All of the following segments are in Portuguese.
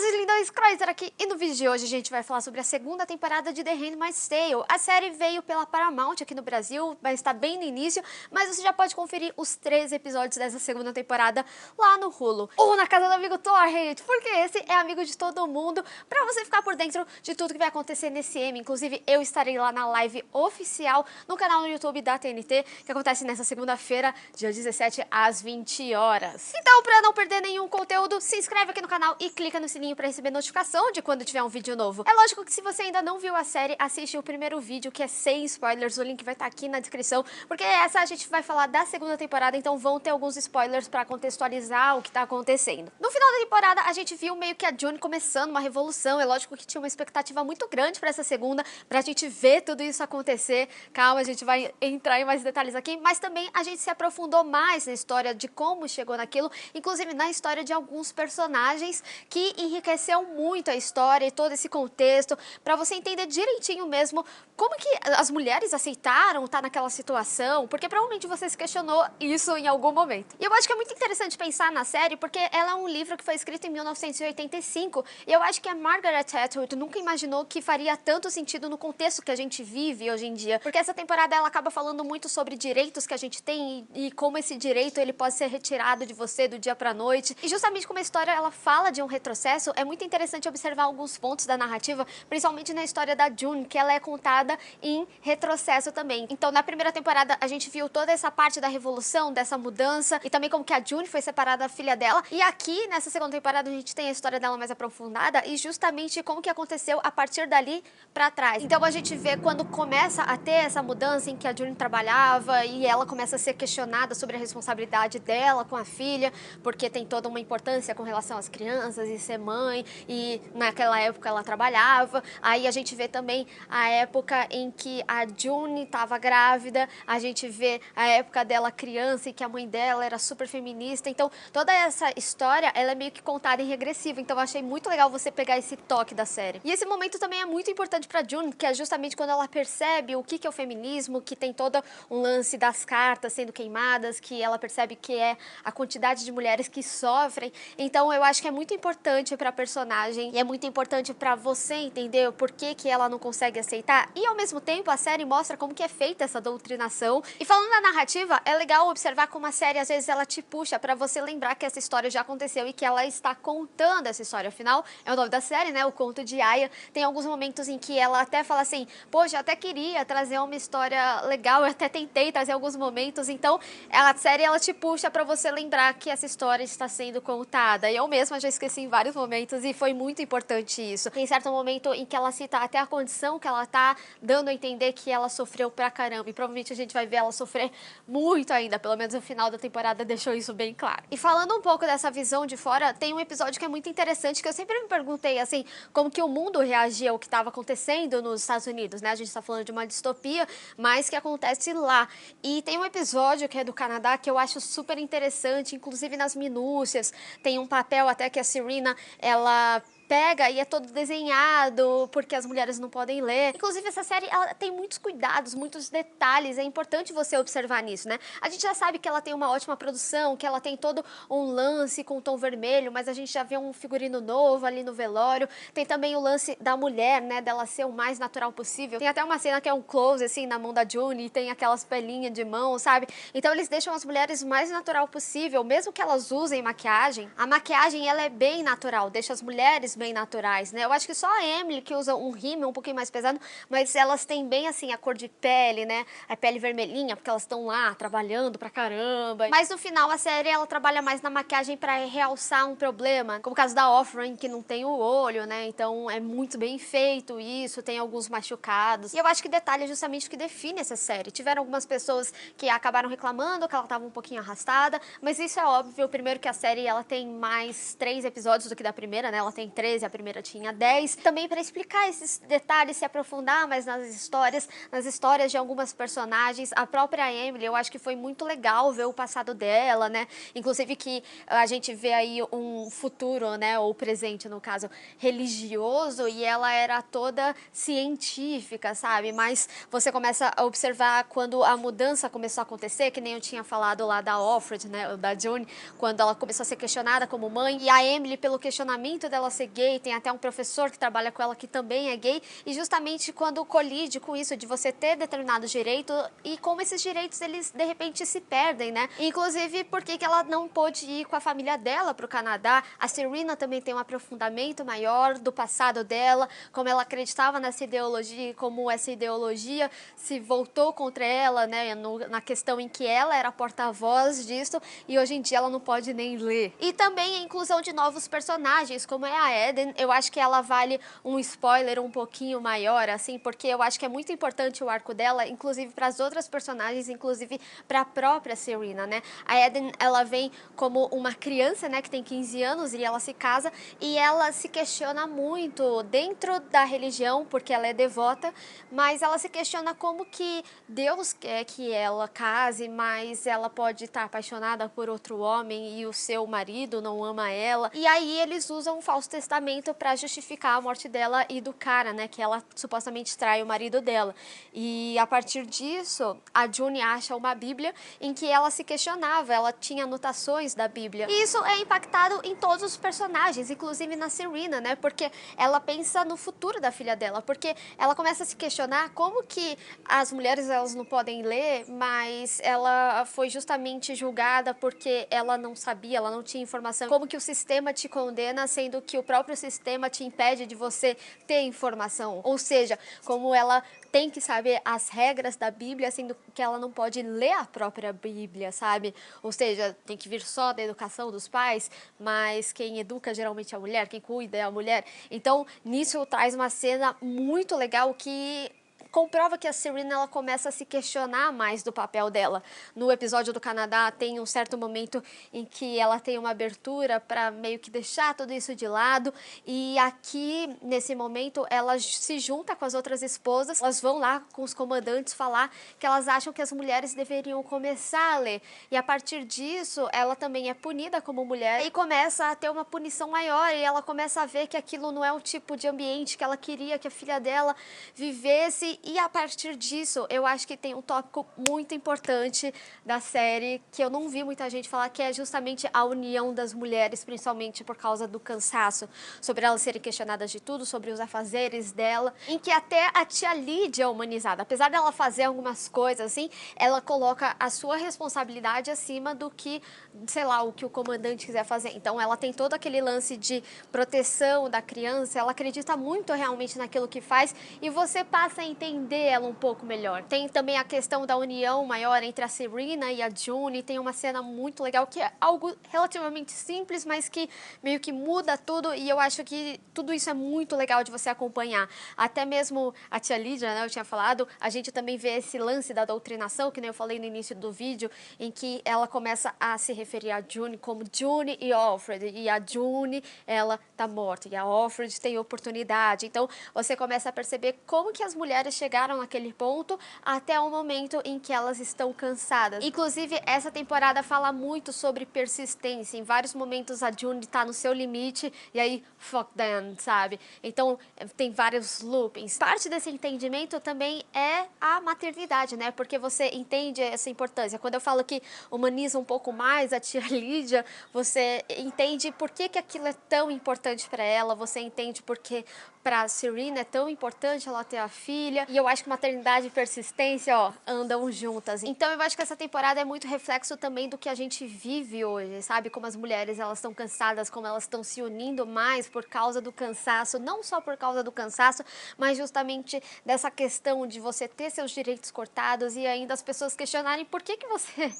seus lindões, Chrysler aqui, e no vídeo de hoje a gente vai falar sobre a segunda temporada de The Handmaid's Tale. A série veio pela Paramount aqui no Brasil, vai estar bem no início, mas você já pode conferir os 3 episódios dessa segunda temporada lá no Hulu. Ou na casa do amigo Torrent, porque esse é amigo de todo mundo, pra você ficar por dentro de tudo que vai acontecer nesse M. Inclusive, eu estarei lá na live oficial no canal no YouTube da TNT, que acontece nessa segunda-feira, dia 17, às 20 horas. Então, pra não perder nenhum conteúdo, se inscreve aqui no canal e clica no sininho pra receber notificação de quando tiver um vídeo novo. É lógico que se você ainda não viu a série, assiste o primeiro vídeo, que é sem spoilers, o link vai estar aqui na descrição, porque essa a gente vai falar da segunda temporada, então vão ter alguns spoilers pra contextualizar o que tá acontecendo. No final da temporada, a gente viu meio que a June começando uma revolução, é lógico que tinha uma expectativa muito grande pra essa segunda, pra gente ver tudo isso acontecer. Calma, a gente vai entrar em mais detalhes aqui, mas também a gente se aprofundou mais na história de como chegou naquilo, inclusive na história de alguns personagens, que enriqueceu muito a história e todo esse contexto, pra você entender direitinho mesmo como que as mulheres aceitaram estar naquela situação, porque provavelmente você se questionou isso em algum momento. E eu acho que é muito interessante pensar na série, porque ela é um livro que foi escrito em 1985, e eu acho que a Margaret Atwood nunca imaginou que faria tanto sentido no contexto que a gente vive hoje em dia, porque essa temporada ela acaba falando muito sobre direitos que a gente tem e como esse direito ele pode ser retirado de você do dia pra noite. E justamente como a história ela fala de um retrocesso, é muito interessante observar alguns pontos da narrativa, principalmente na história da June, que ela é contada em retrocesso também. Então, na primeira temporada, a gente viu toda essa parte da revolução, dessa mudança, e também como que a June foi separada da filha dela. E aqui, nessa segunda temporada, a gente tem a história dela mais aprofundada e justamente como que aconteceu a partir dali pra trás. Então, a gente vê quando começa a ter essa mudança em que a June trabalhava e ela começa a ser questionada sobre a responsabilidade dela com a filha, porque tem toda uma importância com relação às crianças e ser mãe, e naquela época ela trabalhava. Aí a gente vê também a época em que a June estava grávida, a gente vê a época dela criança e que a mãe dela era super feminista. Então toda essa história ela é meio que contada em regressivo, então eu achei muito legal você pegar esse toque da série. E esse momento também é muito importante pra June, que é justamente quando ela percebe o que é o feminismo, que tem todo um lance das cartas sendo queimadas, que ela percebe que é a quantidade de mulheres que sofrem. Então eu acho que é muito importante pra personagem e é muito importante pra você entender o porquê que ela não consegue aceitar, e ao mesmo tempo a série mostra como que é feita essa doutrinação. E falando na narrativa, é legal observar como a série às vezes ela te puxa pra você lembrar que essa história já aconteceu e que ela está contando essa história. Afinal, é o nome da série, né? O Conto de Aya. Tem alguns momentos em que ela até fala assim, poxa, eu até queria trazer uma história legal, eu até tentei trazer alguns momentos. Então a série ela te puxa pra você lembrar que essa história está sendo contada. E eu mesma já esqueci em vários momentos e foi muito importante isso. Tem certo momento em que ela cita até a condição que ela tá, dando a entender que ela sofreu pra caramba. E provavelmente a gente vai ver ela sofrer muito ainda, pelo menos no final da temporada deixou isso bem claro. E falando um pouco dessa visão de fora, tem um episódio que é muito interessante, que eu sempre me perguntei, assim, como que o mundo reagia ao que estava acontecendo nos Estados Unidos, né? A gente tá falando de uma distopia, mas que acontece lá. E tem um episódio que é do Canadá que eu acho super interessante, inclusive nas minúcias. Tem um papel até que a Serena, ela pega e é todo desenhado, porque as mulheres não podem ler. Inclusive, essa série, ela tem muitos cuidados, muitos detalhes, é importante você observar nisso, né? A gente já sabe que ela tem uma ótima produção, que ela tem todo um lance com tom vermelho, mas a gente já vê um figurino novo ali no velório. Tem também o lance da mulher, né, dela ser o mais natural possível. Tem até uma cena que é um close, assim, na mão da June, e tem aquelas pelinhas de mão, sabe? Então, eles deixam as mulheres o mais natural possível, mesmo que elas usem maquiagem. A maquiagem, ela é bem natural, deixa as mulheres bem naturais, né? Eu acho que só a Emily que usa um rímel um pouquinho mais pesado, mas elas têm bem assim a cor de pele, né? A pele vermelhinha, porque elas estão lá trabalhando pra caramba. Mas no final a série ela trabalha mais na maquiagem pra realçar um problema, como o caso da Offering, que não tem o olho, né? Então é muito bem feito isso, tem alguns machucados. E eu acho que detalhe é justamente o que define essa série. Tiveram algumas pessoas que acabaram reclamando que ela tava um pouquinho arrastada, mas isso é óbvio. Primeiro que a série ela tem mais 3 episódios do que da primeira, né? Ela tem 13, a primeira tinha 10. Também para explicar esses detalhes, se aprofundar mais nas histórias de algumas personagens. A própria Emily, eu acho que foi muito legal ver o passado dela, né? Inclusive que a gente vê aí um futuro, né? Ou presente, no caso, religioso, e ela era toda científica, sabe? Mas você começa a observar quando a mudança começou a acontecer, que nem eu tinha falado lá da Offred, né? Da June, quando ela começou a ser questionada como mãe, e a Emily, pelo questionamento dela ser gay, tem até um professor que trabalha com ela que também é gay, e justamente quando colide com isso de você ter determinados direitos e como esses direitos eles de repente se perdem, né? Inclusive porque que ela não pôde ir com a família dela para o Canadá. A Serena também tem um aprofundamento maior do passado dela, como ela acreditava nessa ideologia e como essa ideologia se voltou contra ela, né, na questão em que ela era porta-voz disso e hoje em dia ela não pode nem ler. E também a inclusão de novos personagens, como é a Eden. Eu acho que ela vale um spoiler um pouquinho maior, assim, porque eu acho que é muito importante o arco dela, inclusive para as outras personagens, inclusive para a própria Serena, né? A Eden, ela vem como uma criança, né, que tem 15 anos e ela se casa e ela se questiona muito dentro da religião, porque ela é devota, mas ela se questiona como que Deus quer que ela case, mas ela pode estar apaixonada por outro homem e o seu marido não ama ela. E aí eles usam um falso testamento para justificar a morte dela e do cara, né, que ela supostamente trai o marido dela. E a partir disso, a June acha uma Bíblia em que ela se questionava, ela tinha anotações da Bíblia. E isso é impactado em todos os personagens, inclusive na Serena, né, porque ela pensa no futuro da filha dela, porque ela começa a se questionar como que as mulheres elas não podem ler, mas ela foi justamente julgada porque ela não sabia, ela não tinha informação. Como que o sistema te condena, sendo que o próprio sistema te impede de você ter informação? Ou seja, como ela tem que saber as regras da Bíblia, sendo que ela não pode ler a própria Bíblia, sabe? Ou seja, tem que vir só da educação dos pais, mas quem educa geralmente é a mulher, quem cuida é a mulher. Então, nisso traz uma cena muito legal que comprova que a Serena ela começa a se questionar mais do papel dela. No episódio do Canadá tem um certo momento em que ela tem uma abertura para meio que deixar tudo isso de lado, e aqui nesse momento ela se junta com as outras esposas, elas vão lá com os comandantes falar que elas acham que as mulheres deveriam começar a ler, e a partir disso ela também é punida como mulher e começa a ter uma punição maior, e ela começa a ver que aquilo não é o tipo de ambiente que ela queria que a filha dela vivesse. E a partir disso, eu acho que tem um tópico muito importante da série, que eu não vi muita gente falar, que é justamente a união das mulheres, principalmente por causa do cansaço, sobre elas serem questionadas de tudo, sobre os afazeres dela, em que até a tia Lídia é humanizada. Apesar dela fazer algumas coisas assim, ela coloca a sua responsabilidade acima do que, sei lá, o que o comandante quiser fazer. Então ela tem todo aquele lance de proteção da criança, ela acredita muito realmente naquilo que faz, e você passa a entender ela um pouco melhor. Tem também a questão da união maior entre a Serena e a June. Tem uma cena muito legal que é algo relativamente simples, mas que meio que muda tudo, e eu acho que tudo isso é muito legal de você acompanhar. Até mesmo a tia Lídia, né, eu tinha falado, a gente também vê esse lance da doutrinação, que nem eu falei no início do vídeo, em que ela começa a se referir a June como June e Alfred, e a June, ela tá morta, e a Alfred tem oportunidade. Então, você começa a perceber como que as mulheres chegaram naquele ponto até o momento em que elas estão cansadas. Inclusive, essa temporada fala muito sobre persistência. Em vários momentos a June tá no seu limite e aí, fuck them, sabe? Então, tem vários loopings. Parte desse entendimento também é a maternidade, né? Porque você entende essa importância. Quando eu falo que humaniza um pouco mais a tia Lídia, você entende por que aquilo é tão importante para ela, você entende por que para Serena é tão importante ela ter a filha, e eu acho que maternidade e persistência, ó, andam juntas. Então eu acho que essa temporada é muito reflexo também do que a gente vive hoje, sabe? Como as mulheres, elas estão cansadas, como elas estão se unindo mais por causa do cansaço, não só por causa do cansaço, mas justamente dessa questão de você ter seus direitos cortados e ainda as pessoas questionarem por que você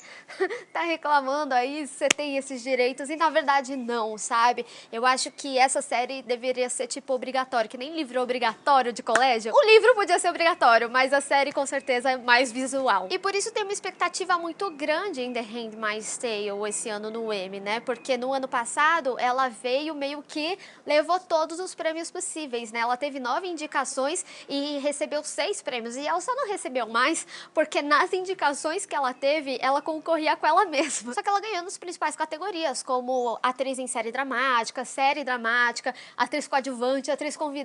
tá reclamando aí, você tem esses direitos, e na verdade não, sabe? Eu acho que essa série deveria ser tipo obrigatória, que nem livro obrigatório de colégio. O livro podia ser obrigatório, mas a série com certeza é mais visual. E por isso tem uma expectativa muito grande em The Handmaid's Tale esse ano no Emmy, né? Porque no ano passado ela veio meio que levou todos os prêmios possíveis, né? Ela teve 9 indicações e recebeu 6 prêmios. E ela só não recebeu mais porque nas indicações que ela teve, ela concorria com ela mesma. Só que ela ganhou nas principais categorias, como atriz em série dramática, atriz coadjuvante, atriz convidada,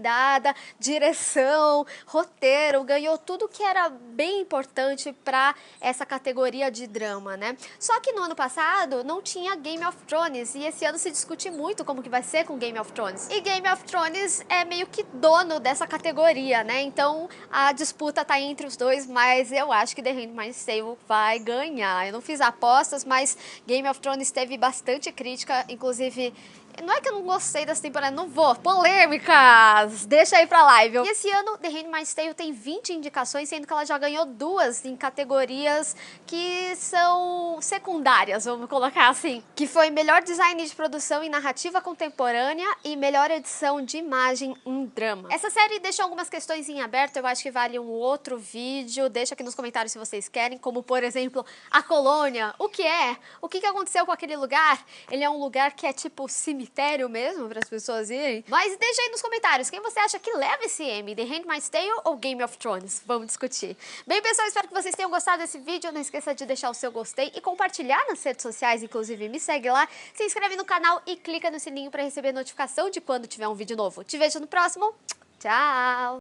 direção, roteiro. roteiro, ganhou tudo que era bem importante para essa categoria de drama, né? Só que no ano passado não tinha Game of Thrones e esse ano se discute muito como que vai ser com Game of Thrones. E Game of Thrones é meio que dono dessa categoria, né? Então a disputa tá entre os dois, mas eu acho que The Handmaid's Tale vai ganhar. Eu não fiz apostas, mas Game of Thrones teve bastante crítica, inclusive. Não é que eu não gostei dessa temporada, não vou. Polêmicas! Deixa aí pra live. E esse ano, The Handmaid's Tale tem 20 indicações, sendo que ela já ganhou 2 em categorias que são secundárias, vamos colocar assim. Que foi melhor design de produção e narrativa contemporânea e melhor edição de imagem em drama. Essa série deixa algumas questões em aberto, eu acho que vale um outro vídeo. Deixa aqui nos comentários se vocês querem, como por exemplo, a colônia. O que é? O que aconteceu com aquele lugar? Ele é um lugar que é tipo cemitério mesmo, para as pessoas irem. Mas deixa aí nos comentários, quem você acha que leva esse M? The Handmaid's Tale ou Game of Thrones? Vamos discutir. Bem, pessoal, espero que vocês tenham gostado desse vídeo. Não esqueça de deixar o seu gostei e compartilhar nas redes sociais, inclusive me segue lá, se inscreve no canal e clica no sininho para receber notificação de quando tiver um vídeo novo. Te vejo no próximo. Tchau!